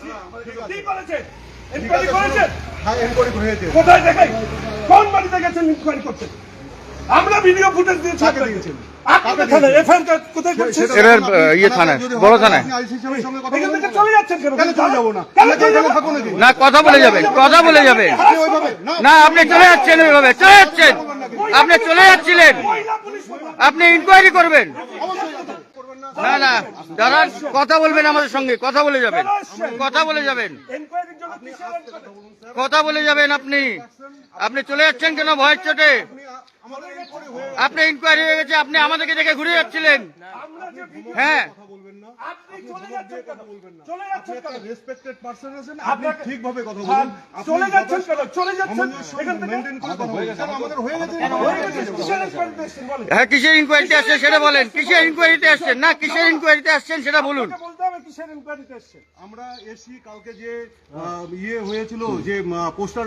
দিয়েছি। কি করেছেন? ইনকোয়ারি করেছেন? হ্যাঁ, এনকোয়ারি হয়েছে। কোথায় দেখাই? কোন বাড়িতে গেছেন ইনকোয়ারি করতে? আমরা ভিডিও ফুটেজ দিয়েছি। কাকে দিয়েছেন? আপনাদের থানায় এফআইআর কোথায় করছেন? এবার ইয়ে থানায়, বড় থানায়। আপনি আইসি সাহেবের সঙ্গে কথা এখান বলবেন থেকে না? চলে যাচ্ছেন কেন? কেন চলে যাবো না? কেন চলে যাবো? থাকুন নাকি? না, কথা বলে যাবেন, কথা বলে যাবেন। আপনি ওইভাবে না, আপনি চলে যাচ্ছেন ওইভাবে, চলে যাচ্ছেন। আপনি চলে যাচ্ছিলেন, মহিলা পুলিশ প্রধান। আপনি ইনকোয়ারি করবেন। অবশ্যই করবেন না। না না, দাঁড়ান, কথা বলবেন আমাদের সঙ্গে, কথা বলে যাবেন, কথা বলে যাবেন, এনকোয়ারির জন্য কিসের এনকোয়ারি? কথা বলে যাবেন। আপনি আপনি চলে যাচ্ছেন কেন ভয়ের চোটে? আমাদের এনকোয়ারি হয়ে আপনি ইনকোয়ারি হয়ে গেছে, আপনি আমাদেরকে দেখে ঘুরে যাচ্ছিলেন। আমরা যে ভিডিও হ্যাঁ, কথা বলবেন না। আপনি চলে যাচ্ছেন কেন? চলে যাচ্ছেন কেন? রেসপেক্টেড পারসন আছেন, আপনি আপনাকে- ঠিকভাবে কথা হ্যাঁ, বলুন। আপনি চলে যাচ্ছেন কেন? চলে যাচ্ছেন সামঞ্জস্য এখান থেকে। মেইনটেইন করে কথা বলুন। কেন আমাদের হয়ে গেছে? হয়ে গেছে, কিসের এনকোয়ারিতে এসেছেন বলেন? হ্যাঁ, কিসের ইনকোয়ারিতে আসছেন সেটা বলেন। কিসের ইনকোয়ারিতে আসছেন? না, কিসের ইনকোয়ারিতে আসছেন সেটা বলুন। আপনাকে বলতে হবে কিসের এনকোয়ারিতে এসেছেন। আমরা এসি কালকে যে ইয়ে হয়েছিল, যে পোস্টার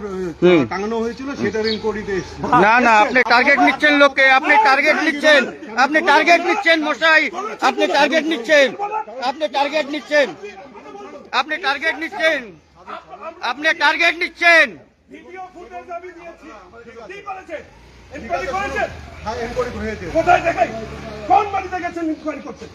টাঙানো হয়েছিল, সেটার ইনকোয়ারিতে এসেছি। না না, আপনি টার্গেট নিচ্ছেন লোককে, আপনি টার্গেট নিচ্ছেন, আপনি টার্গেট নিচ্ছেন মশাই, আপনি টার্গেট নিচ্ছেন, আপনি টার্গেট নিচ্ছেন, আপনি টার্গেট নিচ্ছেন, আপনি টার্গেট নিচ্ছেন। ভিডিও ফুটেজ আমি দিয়েছি। কি করেছেন? এনকোয়ারি করেছেন? হ্যাঁ, এনকোয়ারি হয়েছে। কোথায় দেখাই? কোন বাড়িতে গেছেন ইনকোয়ারি করতে?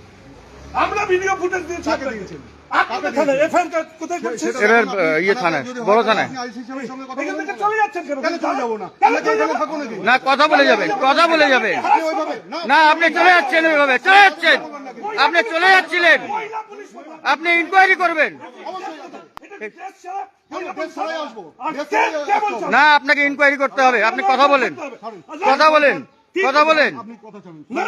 আমরা ভিডিও ফুটেজ দিয়েছি। কাকে দিয়েছেন? আপনাদের থানায় এফআইআর কোথায় করছেন? এবার ইয়ে থানায়, বড় থানায়। আপনি আইসি সাহেবের সঙ্গে কথা এখান বলবেন থেকে না? চলে যাচ্ছেন কেন? কেন চলে যাবো না? কেন চলে যাবো? থাকুন নাকি? না, কথা বলে যাবেন, কথা বলে যাবেন। আপনি ওইভাবে না, আপনি চলে যাচ্ছেন ওইভাবে, চলে যাচ্ছেন। আপনি চলে যাচ্ছিলেন, মহিলা পুলিশ প্রধান। আপনি ইনকোয়ারি করবেন। এটা কি দেশ ছাড়া? দেশ ছাড়াই আসবো। আর দেশ কে- ছাড়াই কে আসবো। বলছে? না, আপনাকে ইনকোয়ারি করতে হবে। আপনি কথা বলেন, কথা বলেন, কথা বলেন। আপনি কথা চান। না,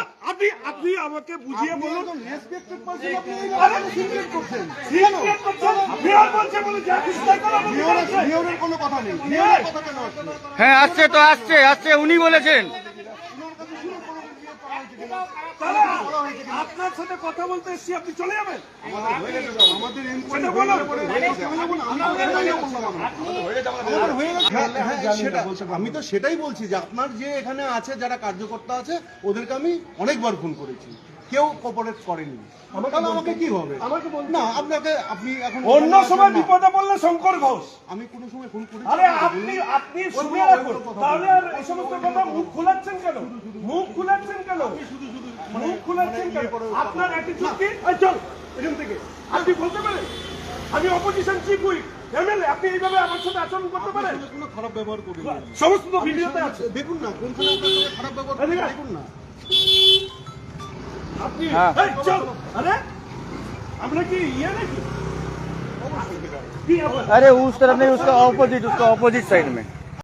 আপনি আমাকে বুঝিয়ে আপনি বলুন। একজন রেসপেক্টেড পারসন, আপনি এই আরে, রকম সিক্রেট করছেন। সিক্রেট করছেন? মেয়র বলছে বলে যা খুশি তাই করো, আমাকে বলছে। মেয়রের কোনো কথা নেই। মেয়রের কথা কেন আসছে? হ্যাঁ, আসছে তো, আসছে, আসছে, উনি বলেছেন। তারা আপনার সাথে কথা বলতে এসছি, আপনি চলে যাবেন? আমাদের সেটা বলুন। আমি তো সেটাই বলছি যে আপনার যে এখানে আছে, যারা কার্যকর্তা আছে, ওদেরকে আমি অনেকবার ফোন করেছি, কেউ কোঅপারেট করেনি। তাহলে আমাকে কি হবে? না, আপনি এখন অন্য সময় বিপদে পড়লে শঙ্কর ঘোষ। আমি কোনো সময় ফোন করেছি? আরে আপনি শুনে রাখুন, তাহলে আর এই সমস্ত কথা মুখ খোলাচ্ছেন কেন? মুখ খোলাচ্ছেন কেন? মুখ খোলাচ্ছেন কেন? আপনার অ্যাটিটিউড কি? এই চল এখান থেকে। আপনি বলতে পারেন আমি অপোজিশন চিফ হুইপ এমএলএ, আপনি এইভাবে আমার সাথে আচরণ করতে পারেন? কোনো খারাপ ব্যবহার করিনি। সমস্ত ভিডিওতে আছে। দেখুন না, কোনখানে আপনার সঙ্গে খারাপ ব্যবহার করেছি, দেখুন না। আপনি হ্যাঁ। এই চল। আরে আমরা কি ইয়ে নাকি? কি আবার? अरे उस तरफ नहीं, उसका ऑपोजिट साइड में।